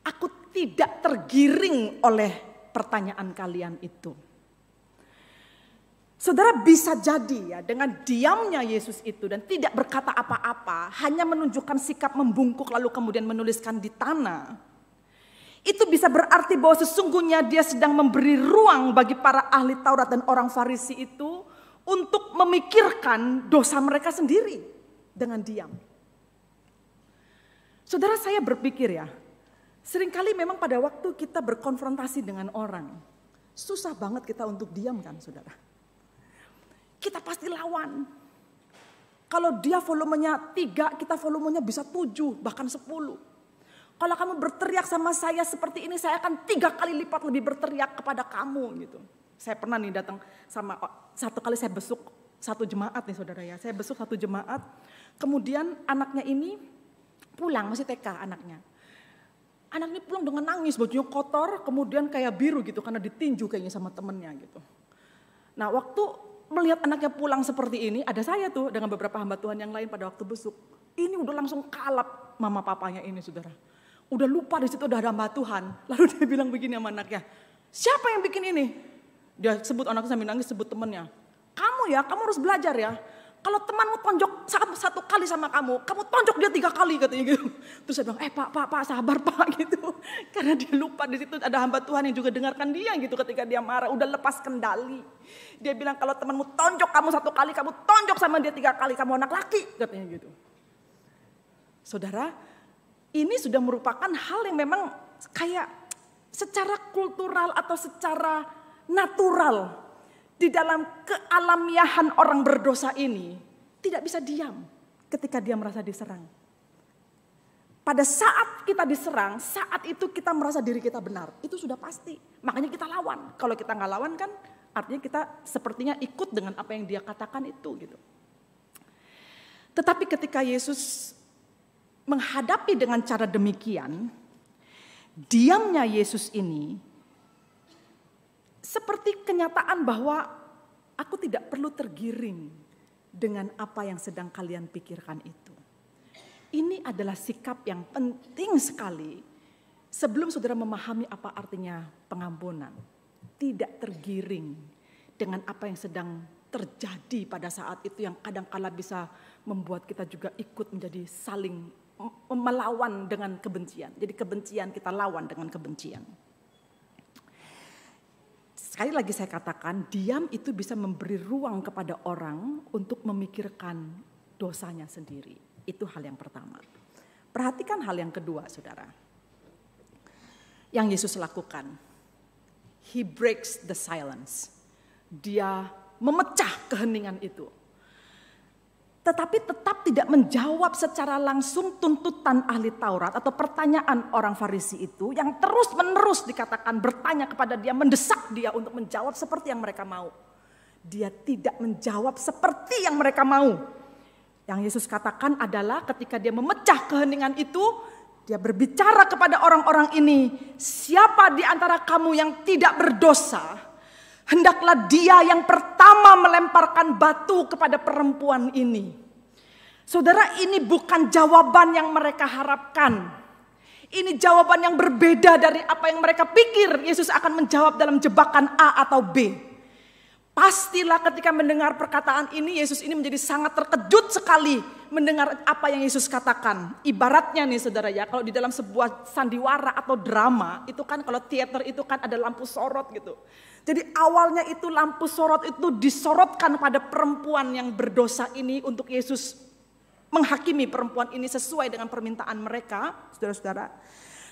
aku tidak tergiring oleh pertanyaan kalian itu. Saudara, bisa jadi ya dengan diamnya Yesus itu dan tidak berkata apa-apa, hanya menunjukkan sikap membungkuk lalu kemudian menuliskan di tanah. Itu bisa berarti bahwa sesungguhnya dia sedang memberi ruang bagi para ahli Taurat dan orang Farisi itu untuk memikirkan dosa mereka sendiri dengan diam. Saudara, saya berpikir ya, seringkali memang pada waktu kita berkonfrontasi dengan orang, susah banget kita untuk diam kan saudara. Kita pasti lawan. Kalau dia volumenya 3, kita volumenya bisa 7, bahkan 10. Kalau kamu berteriak sama saya seperti ini, saya akan 3 kali lipat lebih berteriak kepada kamu gitu. Saya pernah nih datang sama, satu kali saya besuk satu jemaat nih saudara ya. Saya besuk satu jemaat, kemudian anaknya ini pulang, masih TK anaknya. Anak ini pulang dengan nangis, bajunya kotor, kemudian kayak biru gitu karena ditinju kayaknya sama temennya gitu. Nah waktu melihat anaknya pulang seperti ini, ada saya tuh dengan beberapa hamba Tuhan yang lain pada waktu besuk. Ini udah langsung kalap mama papanya ini saudara. Udah lupa di situ udah ada hamba Tuhan. Lalu dia bilang begini sama anaknya, siapa yang bikin ini? Dia sebut anaknya sambil nangis, sebut temennya. Kamu ya, kamu harus belajar ya. Kalau temanmu tonjok satu kali sama kamu tonjok dia 3 kali katanya gitu. Terus saya bilang, pak sabar pak gitu. Karena dia lupa di situ ada hamba Tuhan yang juga dengarkan dia gitu ketika dia marah, udah lepas kendali. Dia bilang kalau temanmu tonjok kamu 1 kali, kamu tonjok sama dia 3 kali, kamu anak laki katanya gitu. Saudara, ini sudah merupakan hal yang memang kayak secara kultural atau secara natural. Di dalam kealamiahan orang berdosa ini tidak bisa diam ketika dia merasa diserang. Pada saat kita diserang, saat itu kita merasa diri kita benar. Itu sudah pasti. Makanya kita lawan. Kalau kita nggak lawan kan artinya kita sepertinya ikut dengan apa yang dia katakan itu gitu. Tetapi ketika Yesus menghadapi dengan cara demikian, diamnya Yesus ini seperti kenyataan bahwa aku tidak perlu tergiring dengan apa yang sedang kalian pikirkan itu. Ini adalah sikap yang penting sekali sebelum saudara memahami apa artinya pengampunan. Tidak tergiring dengan apa yang sedang terjadi pada saat itu yang kadang-kala bisa membuat kita juga ikut menjadi saling melawan dengan kebencian. Jadi kebencian kita lawan dengan kebencian. Sekali lagi saya katakan, diam itu bisa memberi ruang kepada orang untuk memikirkan dosanya sendiri. Itu hal yang pertama. Perhatikan hal yang kedua, saudara. Yang Yesus lakukan. He breaks the silence. Dia memecah keheningan itu. Tetapi tetap tidak menjawab secara langsung tuntutan ahli Taurat atau pertanyaan orang Farisi itu yang terus menerus dikatakan bertanya kepada dia, mendesak dia untuk menjawab seperti yang mereka mau. Dia tidak menjawab seperti yang mereka mau. Yang Yesus katakan adalah ketika dia memecah keheningan itu, dia berbicara kepada orang-orang ini, siapa di antara kamu yang tidak berdosa, hendaklah dia yang pertama melemparkan batu kepada perempuan ini. Saudara, ini bukan jawaban yang mereka harapkan. Ini jawaban yang berbeda dari apa yang mereka pikir Yesus akan menjawab dalam jebakan A atau B. Pastilah ketika mendengar perkataan ini, Yesus ini menjadi sangat terkejut sekali mendengar apa yang Yesus katakan. Ibaratnya nih saudara ya, kalau di dalam sebuah sandiwara atau drama, itu kan kalau teater itu kan ada lampu sorot gitu. Jadi awalnya itu lampu sorot itu disorotkan pada perempuan yang berdosa ini untuk Yesus menghakimi perempuan ini sesuai dengan permintaan mereka, saudara-saudara.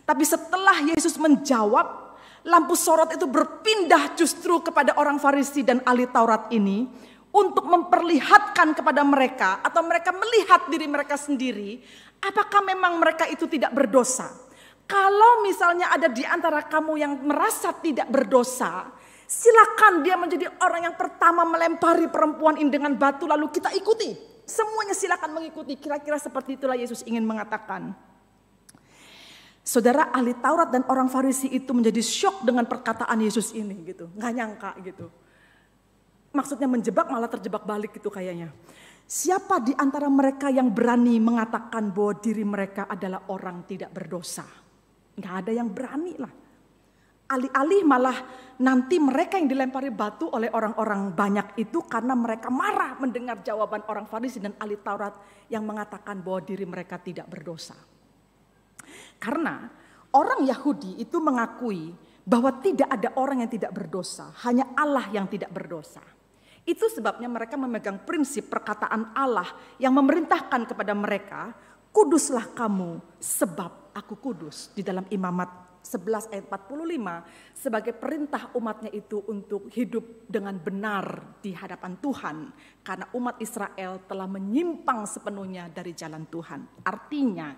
Tapi setelah Yesus menjawab, lampu sorot itu berpindah justru kepada orang Farisi dan ahli Taurat ini untuk memperlihatkan kepada mereka atau mereka melihat diri mereka sendiri apakah memang mereka itu tidak berdosa. Kalau misalnya ada di antara kamu yang merasa tidak berdosa, silakan dia menjadi orang yang pertama melempari perempuan ini dengan batu lalu kita ikuti. Semuanya silakan mengikuti. Kira-kira seperti itulah Yesus ingin mengatakan. Saudara, ahli Taurat dan orang Farisi itu menjadi syok dengan perkataan Yesus ini gitu. Nggak nyangka gitu. Maksudnya menjebak malah terjebak balik gitu kayaknya. Siapa di antara mereka yang berani mengatakan bahwa diri mereka adalah orang tidak berdosa? Nggak ada yang berani lah. Alih-alih malah nanti mereka yang dilempari batu oleh orang-orang banyak itu karena mereka marah mendengar jawaban orang Farisi dan ahli Taurat yang mengatakan bahwa diri mereka tidak berdosa. Karena orang Yahudi itu mengakui bahwa tidak ada orang yang tidak berdosa, hanya Allah yang tidak berdosa. Itu sebabnya mereka memegang prinsip perkataan Allah yang memerintahkan kepada mereka, kuduslah kamu sebab aku kudus. Di dalam Imamat 11 ayat 45 sebagai perintah umatnya itu untuk hidup dengan benar di hadapan Tuhan. Karena umat Israel telah menyimpang sepenuhnya dari jalan Tuhan. Artinya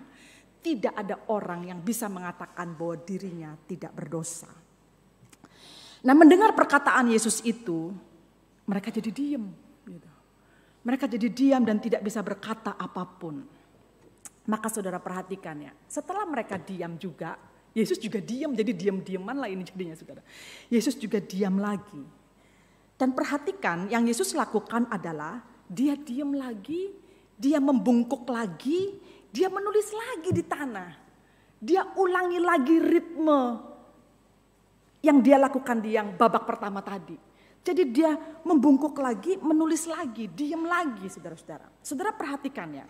tidak ada orang yang bisa mengatakan bahwa dirinya tidak berdosa. Nah, mendengar perkataan Yesus itu, mereka jadi diam. Gitu. Mereka jadi diam dan tidak bisa berkata apapun. Maka saudara perhatikan ya, setelah mereka diam juga, Yesus juga diam, jadi diam-diaman lah ini jadinya saudara. Yesus juga diam lagi. Dan perhatikan yang Yesus lakukan adalah dia diam lagi, dia membungkuk lagi, dia menulis lagi di tanah. Dia ulangi lagi ritme yang dia lakukan di yang babak pertama tadi. Jadi dia membungkuk lagi, menulis lagi, diam lagi saudara-saudara. Saudara perhatikan ya.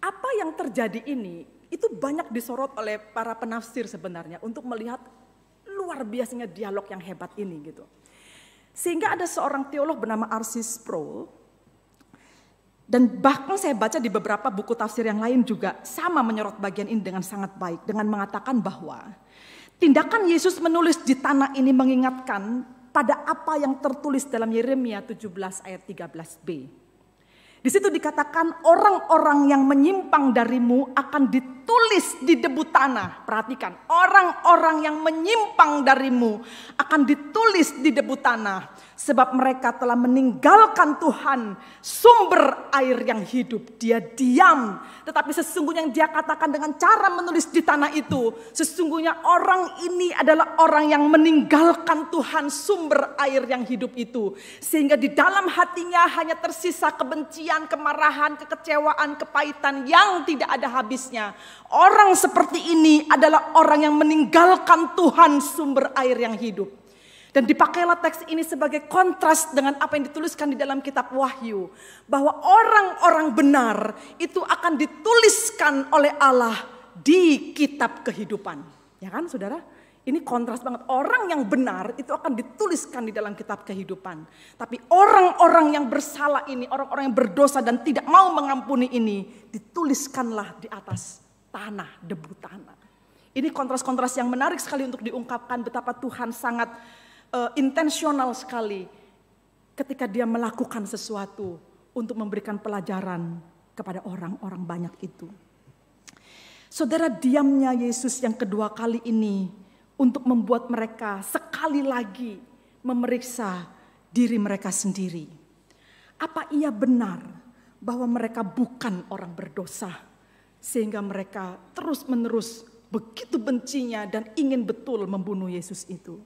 Apa yang terjadi ini itu banyak disorot oleh para penafsir sebenarnya untuk melihat luar biasanya dialog yang hebat ini gitu. Sehingga ada seorang teolog bernama R.C. Sproul. Dan bahkan saya baca di beberapa buku tafsir yang lain juga sama menyorot bagian ini dengan sangat baik. Dengan mengatakan bahwa tindakan Yesus menulis di tanah ini mengingatkan pada apa yang tertulis dalam Yeremia 17 ayat 13b. Di situ dikatakan orang-orang yang menyimpang darimu akan ditulis di debu tanah. Perhatikan, orang-orang yang menyimpang darimu akan ditulis di debu tanah. Sebab mereka telah meninggalkan Tuhan, sumber air yang hidup. Dia diam, tetapi sesungguhnya yang dia katakan dengan cara menulis di tanah itu, sesungguhnya orang ini adalah orang yang meninggalkan Tuhan, sumber air yang hidup itu. Sehingga di dalam hatinya hanya tersisa kebencian, kemarahan, kekecewaan, kepahitan yang tidak ada habisnya. Orang seperti ini adalah orang yang meninggalkan Tuhan, sumber air yang hidup. Dan dipakailah teks ini sebagai kontras dengan apa yang dituliskan di dalam kitab Wahyu. Bahwa orang-orang benar itu akan dituliskan oleh Allah di kitab kehidupan. Ya kan saudara? Ini kontras banget. Orang yang benar itu akan dituliskan di dalam kitab kehidupan. Tapi orang-orang yang bersalah ini, orang-orang yang berdosa dan tidak mau mengampuni ini, dituliskanlah di atas tanah, debu tanah. Ini kontras-kontras yang menarik sekali untuk diungkapkan betapa Tuhan sangat intensional sekali ketika dia melakukan sesuatu untuk memberikan pelajaran kepada orang-orang banyak itu. Saudara, diamnya Yesus yang kedua kali ini untuk membuat mereka sekali lagi memeriksa diri mereka sendiri. Apa ia benar bahwa mereka bukan orang berdosa sehingga mereka terus-menerus begitu bencinya dan ingin betul membunuh Yesus itu?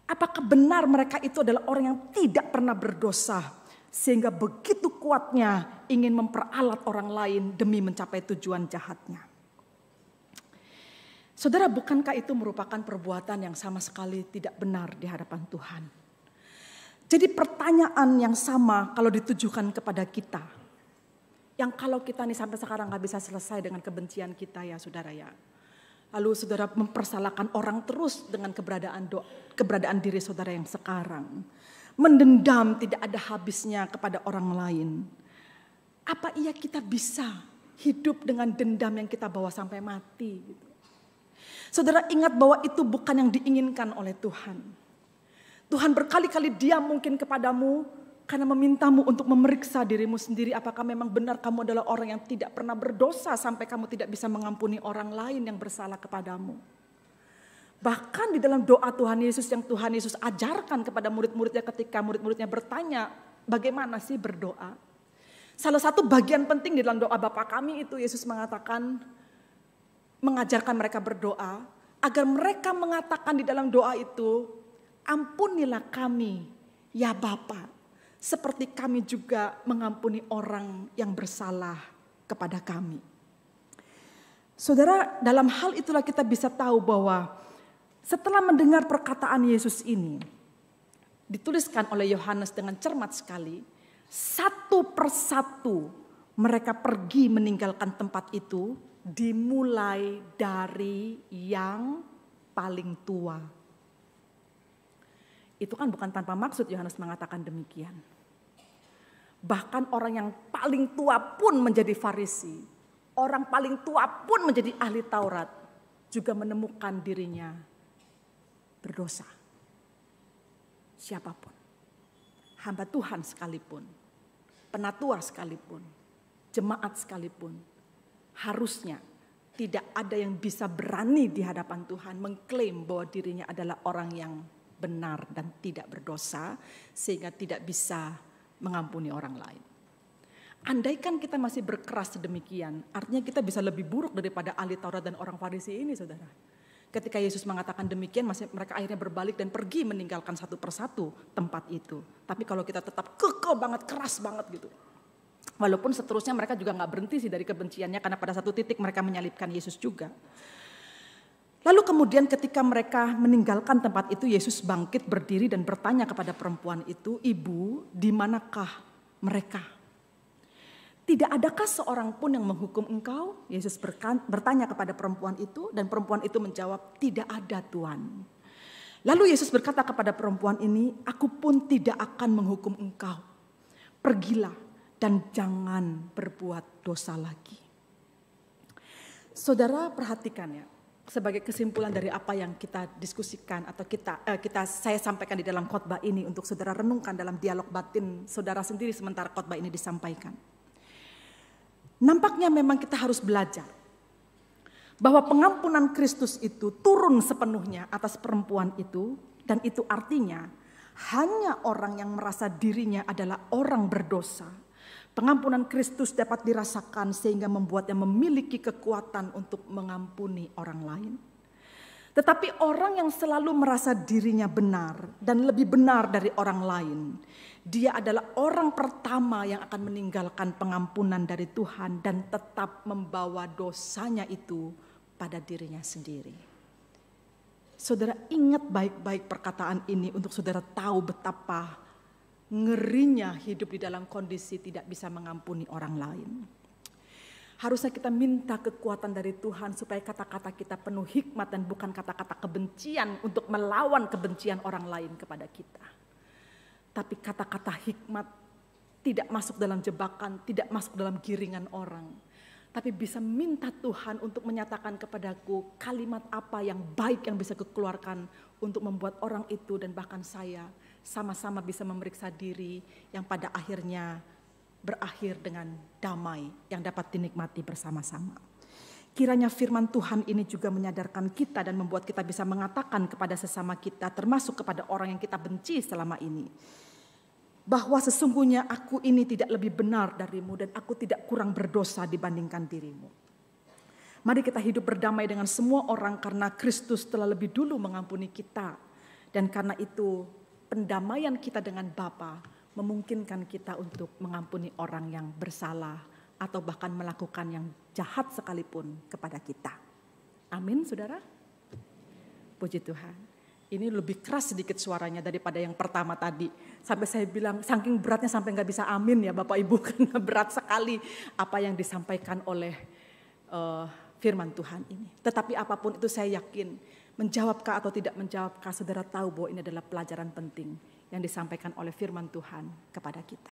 Apakah benar mereka itu adalah orang yang tidak pernah berdosa sehingga begitu kuatnya ingin memperalat orang lain demi mencapai tujuan jahatnya? Saudara, bukankah itu merupakan perbuatan yang sama sekali tidak benar di hadapan Tuhan? Jadi pertanyaan yang sama kalau ditujukan kepada kita. Yang kalau kita nih sampai sekarang gak bisa selesai dengan kebencian kita ya saudara ya. Lalu saudara mempersalahkan orang terus dengan keberadaan diri saudara yang sekarang. Mendendam tidak ada habisnya kepada orang lain. Apa iya kita bisa hidup dengan dendam yang kita bawa sampai mati? Gitu. Saudara ingat bahwa itu bukan yang diinginkan oleh Tuhan. Tuhan berkali-kali diam mungkin kepadamu karena memintamu untuk memeriksa dirimu sendiri. Apakah memang benar kamu adalah orang yang tidak pernah berdosa sampai kamu tidak bisa mengampuni orang lain yang bersalah kepadamu. Bahkan di dalam doa Tuhan Yesus yang Tuhan Yesus ajarkan kepada murid-muridnya ketika murid-muridnya bertanya bagaimana sih berdoa. Salah satu bagian penting di dalam doa Bapa kami itu Yesus mengajarkan mereka berdoa agar mereka mengatakan di dalam doa itu, ampunilah kami ya Bapa. Seperti kami juga mengampuni orang yang bersalah kepada kami. Saudara, dalam hal itulah kita bisa tahu bahwa setelah mendengar perkataan Yesus ini, dituliskan oleh Yohanes dengan cermat sekali, satu persatu mereka pergi meninggalkan tempat itu, dimulai dari yang paling tua. Itu kan bukan tanpa maksud Yohanes mengatakan demikian. Bahkan orang yang paling tua pun menjadi Farisi. Orang paling tua pun menjadi ahli Taurat. Juga menemukan dirinya berdosa. Siapapun. Hamba Tuhan sekalipun. Penatua sekalipun. Jemaat sekalipun. Harusnya tidak ada yang bisa berani di hadapan Tuhan mengklaim bahwa dirinya adalah orang yang benar dan tidak berdosa sehingga tidak bisa mengampuni orang lain. Andaikan kita masih berkeras sedemikian, artinya kita bisa lebih buruk daripada ahli Taurat dan orang Farisi ini, saudara. Ketika Yesus mengatakan demikian, mereka akhirnya berbalik dan pergi meninggalkan satu persatu tempat itu. Tapi kalau kita tetap kekeh banget, keras banget gitu. Walaupun seterusnya mereka juga gak berhenti sih dari kebenciannya karena pada satu titik mereka menyalibkan Yesus juga. Lalu kemudian ketika mereka meninggalkan tempat itu, Yesus bangkit berdiri dan bertanya kepada perempuan itu, "Ibu, di manakah mereka? Tidak adakah seorang pun yang menghukum engkau?" Yesus bertanya kepada perempuan itu dan perempuan itu menjawab, "Tidak ada, Tuhan." Lalu Yesus berkata kepada perempuan ini, "Aku pun tidak akan menghukum engkau. Pergilah dan jangan berbuat dosa lagi." Saudara perhatikan ya. Sebagai kesimpulan dari apa yang kita diskusikan atau saya sampaikan di dalam khotbah ini untuk saudara renungkan dalam dialog batin saudara sendiri sementara khotbah ini disampaikan. Nampaknya memang kita harus belajar bahwa pengampunan Kristus itu turun sepenuhnya atas perempuan itu dan itu artinya hanya orang yang merasa dirinya adalah orang berdosa. Pengampunan Kristus dapat dirasakan sehingga membuatnya memiliki kekuatan untuk mengampuni orang lain. Tetapi orang yang selalu merasa dirinya benar dan lebih benar dari orang lain, dia adalah orang pertama yang akan meninggalkan pengampunan dari Tuhan dan tetap membawa dosanya itu pada dirinya sendiri. Saudara ingat baik-baik perkataan ini untuk saudara tahu betapa ngerinya hidup di dalam kondisi tidak bisa mengampuni orang lain. Harusnya kita minta kekuatan dari Tuhan supaya kata-kata kita penuh hikmat dan bukan kata-kata kebencian untuk melawan kebencian orang lain kepada kita. Tapi kata-kata hikmat tidak masuk dalam jebakan, tidak masuk dalam giringan orang. Tapi bisa minta Tuhan untuk menyatakan kepadaku kalimat apa yang baik yang bisa kukeluarkan untuk membuat orang itu dan bahkan saya sama-sama bisa memeriksa diri yang pada akhirnya berakhir dengan damai yang dapat dinikmati bersama-sama. Kiranya firman Tuhan ini juga menyadarkan kita dan membuat kita bisa mengatakan kepada sesama kita, termasuk kepada orang yang kita benci selama ini, bahwa sesungguhnya aku ini tidak lebih benar darimu dan aku tidak kurang berdosa dibandingkan dirimu. Mari kita hidup berdamai dengan semua orang karena Kristus telah lebih dulu mengampuni kita. Dan karena itu pendamaian kita dengan Bapa memungkinkan kita untuk mengampuni orang yang bersalah atau bahkan melakukan yang jahat sekalipun kepada kita. Amin, saudara. Puji Tuhan. Ini lebih keras sedikit suaranya daripada yang pertama tadi. Sampai saya bilang saking beratnya sampai gak bisa amin ya Bapak Ibu. Karena berat sekali apa yang disampaikan oleh firman Tuhan ini. Tetapi apapun itu saya yakin menjawabkah atau tidak menjawabkah, saudara tahu bahwa ini adalah pelajaran penting yang disampaikan oleh firman Tuhan kepada kita.